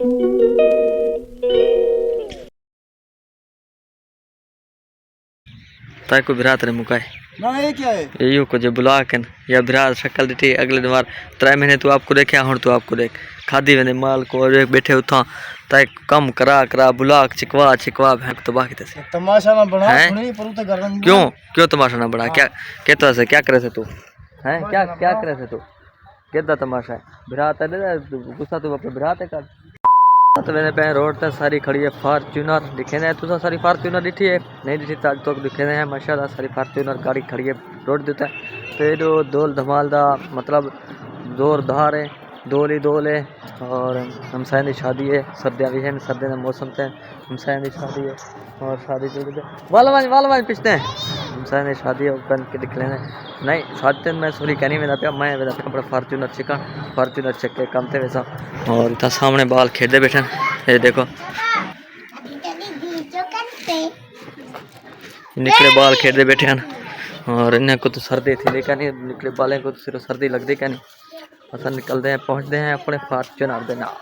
ताई को बिरात रे मुकाए ना ये क्या है? यही को जो बुला के या बिरात शक्ल दिठी अगले दिन बार 3 महीने तू आपको देखे हूं तो आपको देख खादी वेंदे माल को और बैठे उठा ताई कम करा बुला चिकवा भैंक तो बाकी से तमाशा ना बना थोड़ी पर उते गरम क्यों तमाशा ना बना क्या कहता से क्या करे से तू हैं क्या करे से तू केदा तमाशा है बिरात है गुस्सा तू अपने बिरात है कर तो मैंने पे रोड पे सारी खड़ी है फॉर्च्यूनर दिखे ने तू सारी फॉर्च्यूनर दिखी है नहीं दिखी आज तो दिखे हैं माशाल्लाह सारी फॉर्च्यूनर गाड़ी खड़ी है रोड देता है तो दोल धमाल दा मतलब जोरदार है दोल है और हमसायन की शादी है सर्दियाँ भी हैं सर्दी का मौसम थे हमसायन की शादी है और शादी चल वाला पिछते हैं हमसायन की शादी है बन के दिख लेने नहीं शादी मैं सॉरी कहनी मेरा पे मैं मेरा अपना फॉर्च्यूनर चेक के काम थे वैसा और इतना सामने बाल खेलते बैठे ये देखो निकले बाल खेलते बैठे हैं और इन्हें को तो सर्दी थी लेकिन नहीं निकले बालें को तो सिर्फ सर्दी लगती क्या नहीं असा निकलते हैं पहुँचते हैं अपने फॉर्च्यूनर के नाम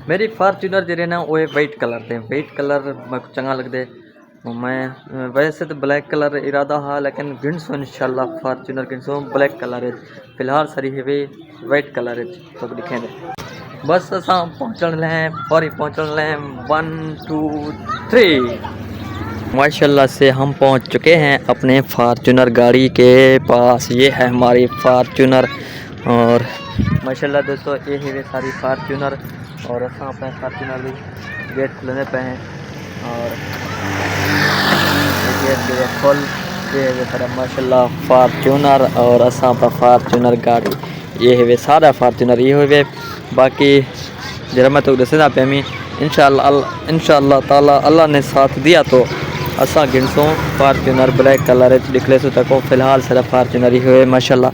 मेरी फॉर्च्यूनर जो ना वो वाइट कलर थे वाइट कलर मेरे को चंगा लगते मैं वैसे तो ब्लैक कलर इरादा हा लेकिन गिनसो इंशाल्लाह फॉर्च्यूनर गिनसो ब्लैक कलर है फिलहाल सरी है वाइट कलर है तो दिखेंगे बस असा पहुँचने हैं फौरी पहुँचने हैं 1 2 3 माशाल्लाह से हम पहुंच चुके हैं अपने फॉर्च्यूनर गाड़ी के पास ये है हमारी फॉर्च्यूनर और माशाल्लाह दोस्तों ये है वे सारी फॉर्च्यूनर और असा अपने फॉर्च्यूनर भी गेट खुलने पे हैं और गेट के फुल ये है सारा माशाल्लाह फॉर्च्यूनर और असा अपना फॉर्च्यूनर गाड़ी ये है वे सारा फॉर्च्यूनर ये हुए बाकी जरा मैं तो दसना पे मी इंशाल्लाह ताला अल्लाह ने साथ दिया तो असा गिनसों फॉर्च्यूनर ब्लैक कलर निकले सो तक फिलहाल सिर्फ फॉर्च्यूनर ही हुए माशाल्लाह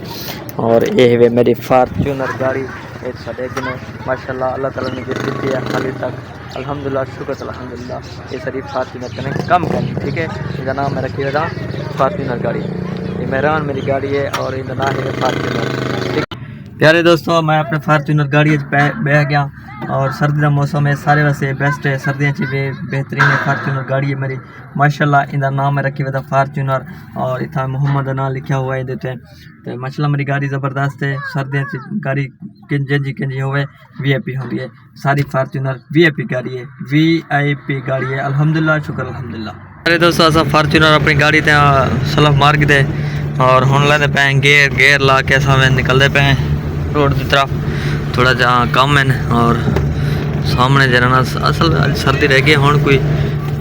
और ये है मेरी फॉर्च्यूनर गाड़ी एक सदे गिने माशाल्लाह अल्लाह ताला ने गिफ्ट दी है खाली तक अल्हम्दुलिल्लाह शुक्र अल्हम्दुलिल्लाह ये सारी फॉर्च्यूनर कने कम करनी ठीक है इसका नाम मैं रखी था फॉर्च्यूनर गाड़ी ये मेहरान मेरी गाड़ी है और इनका नाम है फॉर्च्यूनर प्यारे दोस्तों मैं अपने फॉर्च्यूनर गाड़ी बह गया और सर्दी का मौसम है सारे वैसे बेस्ट है सर्दियों च बेहतरीन है फॉर्च्यूनर गाड़ी है मेरी माशाल्लाह इनका नाम है रखी हुआ था फॉर्च्यूनर और इतना मोहम्मद का नाम लिखा हुआ है देते तो माशाल्लाह मेरी गाड़ी ज़बरदस्त है सर्दियों च गाड़ी किंजी होवे VIP होती है सारी फॉर्च्यूनर VIP गाड़ी है VIP गाड़ी है अल्हम्दुलिल्लाह शुक्र अल्हम्दुलिल्लाह। अरे दोस्तों असा फॉर्च्यूनर अपनी गाड़ी ते सलफ मार के दे और हुन लेंदे पे गेयर ला के असा निकलते पे रोड की तरफ थोड़ा जहाँ कम है और सामने जरा असल सर्दी रह गई हूँ कोई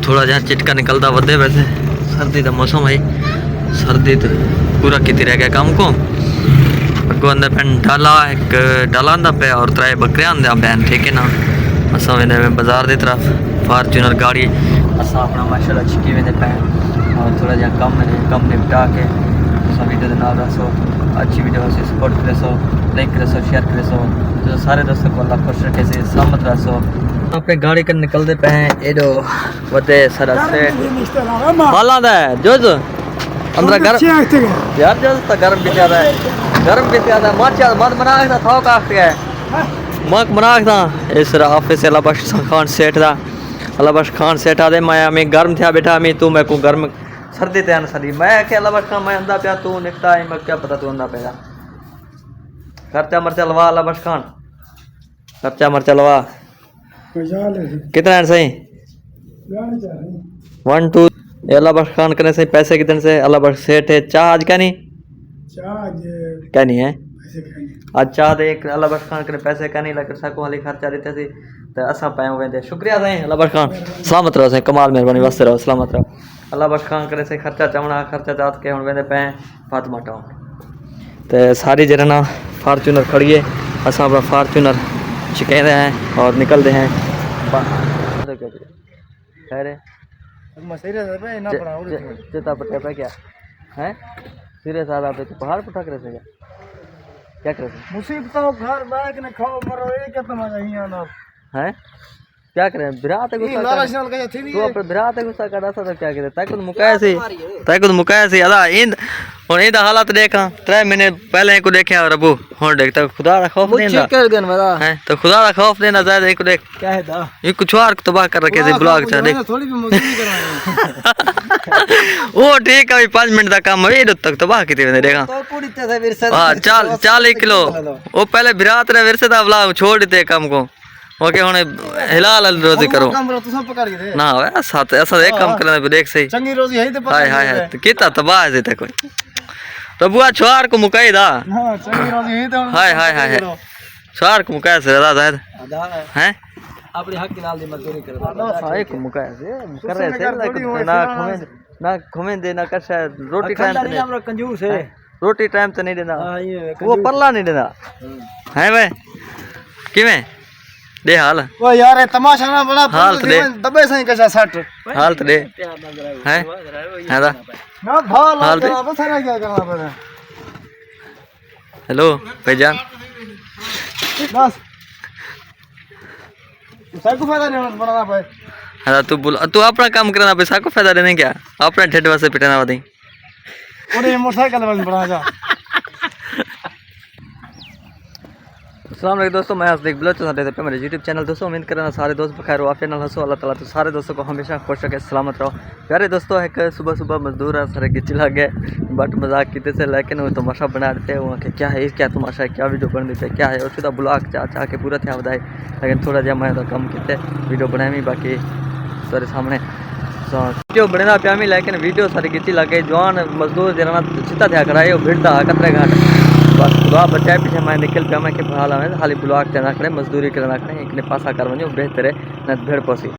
थोड़ा जहाँ चिटका निकलता वे वैसे सर्दी का मौसम है सर्दी तो पूरा की रह गया काम को अगो आंदा पैन डाला एक डाला आंदा पे और 3 बकरे आंदा पैन ठीक है ना असा वेंदे बाजार की तरफ फॉर्च्यूनर गाड़ी असा अपना माशाल्लाह छिकी वेंदे पैन और थोड़ा जहाँ कम निपटा के वीडियो के नाल रसो अच्छी वीडियो से सपोर्ट करेसो लाइक करेसो शेयर करेसो तो सारे दोस्तों को अल्लाह खुश रखे से सलामत रसो अपने गाड़ी कर निकलते पे हैं एडो वते सारा से माला दा जो अंदर गर्म यार जो तो गर्म भी ज्यादा है मत मना था थाव काट गया मक मना था इस ऑफिस अल्लाह बख्श खान सेठ दा अल्लाह बख्श खान सेठ आदे मैं गर्म था बेटा मैं तू मैं को गर्म सर्दी तैन सदी मैं क्या अल्लाह बख्श खान मैं अंदा पे तू निकटा है मैं क्या पता तू अंदा पे खर्चा मर्चा लवा अल्लाह बख्श खान खर्चा मर्चा लवा कितना है सही 1 2 अल्लाह बख्श खान करने से पैसे कितने से अल्लाह बख्श सेठ है चाह आज क्या नहीं है आज चाह दे एक अल्लाह बख्श खान करे पैसे क्या नहीं लग सको हाली खर्चा देते सी तो असा पाए वेंदे शुक्रिया साईं अल्लाह बख्श खान सलामत रहो साईं कमाल मेहरबानी वास्ते रहो सलामत रहो अल्लाह बख्श खान करे से खर्चा चवना खर्चा चाहत के हुन वेंदे पे फातिमा टाउन तो सारी जरा ना फॉर्च्यूनर खड़ी है असा अपना फॉर्च्यूनर छिकेंदे हैं और निकलते हैं चेता पट्टे पे क्या है सीरियस आदा पे पहाड़ पर ठक रहे क्या करे मुसीबत घर बैग ने खाओ मरो ये क्या तमाशा ही आना है क्या करें बिरात है ये गुस्सा लाला कर शाल का थी तू नहीं अपने बिरात है गुस्सा कर ऐसा तो क्या करे तक तो मुकाया सी अदा इंद और इंद हालात देखा 3 महीने पहले को देखे और अबू हुन देखता खुदा दा खौफ नहीं चेक कर गन वाला है तो खुदा दा खौफ नहीं ना ज्यादा एक देख क्या है दा ये कुछ और तबाह कर रखे थे ब्लॉग चा देख थोड़ी भी मजदूरी करवानी वो ठीक है 5 मिनट का काम है तक तबाह की थी देखा तो पूरी तरह विरसा हां 40 किलो वो पहले बिरात रे विरसे दा ब्लॉग छोड़ देते काम को ओके हुन हिलाल रोजी करो काम रो तू सब पकड़ के दे ना है साथ ऐसा एक काम करने पे देख सही चंगी रोजी है तो हाय हाय हाय कितना तबाह है ते कोई तो बुआ छोर को मुकाई दा हां चंगी रोजी है तो हाय हाय हाय छोर को मुकाया से दादा शायद आधा हैं अपनी हक की नाल दी मजदूरी कर हां एक मुकाया से कर रहे थे ना घुमे दे ना कर शायद रोटी टाइम पे हमरा कंजूस है रोटी टाइम पे नहीं देना हां ये वो परला नहीं देना है भाई किवें दे हाल ओ यार तमाशा ना बड़ा हाल दे दबे सही कसा सट हाल दे हैं है दा ना भाल हाल दे अब सारा क्या करना पड़ा हेलो भाईजान बस साइको फायदा नहीं बनाना भाई हाँ तू अपना काम करना पैसा को फायदा देने क्या अपना ठेठ वासे पिटना वादी और ये मोटरसाइकिल में बना जा अस्सलाम वालेकुम दोस्तों मैं आसिफ ब्लॉग चैनल पे मेरे यूट्यूब चैनल दोस्तों उम्मीद करना सारे दोस्त बखैर वाफिया नाल हंसो अल्लाह ताला तो सारे दोस्तों को हमेशा खुश रखे सलामत रहो प्यारे दोस्तों एक सुबह सुबह मजदूर है सारे गिच लगे बट मजाक किते से लेकिन वो तमाशा बना देते हैं वहाँ के क्या है क्या तमाशा है क्या वीडियो बन देते क्या है और ब्लॉग चाह के पूरा थे बताए लेकिन थोड़ा जहा मैं तो कम किते वीडियो बनाई बाकी सारे सामने वीडियो बनना पिया लेकिन वीडियो सारी गिची लगे जवान मजदूर जरा चिता थे कराए भिड़ता कतरे घाट बस खुदा बचाए पीछे मैं निकल पिया मैं कि हाल में खाली ब्लॉग चना करे मजदूरी करना करे एक पासा कर वनो बेहतर है न भेड़ पोसी।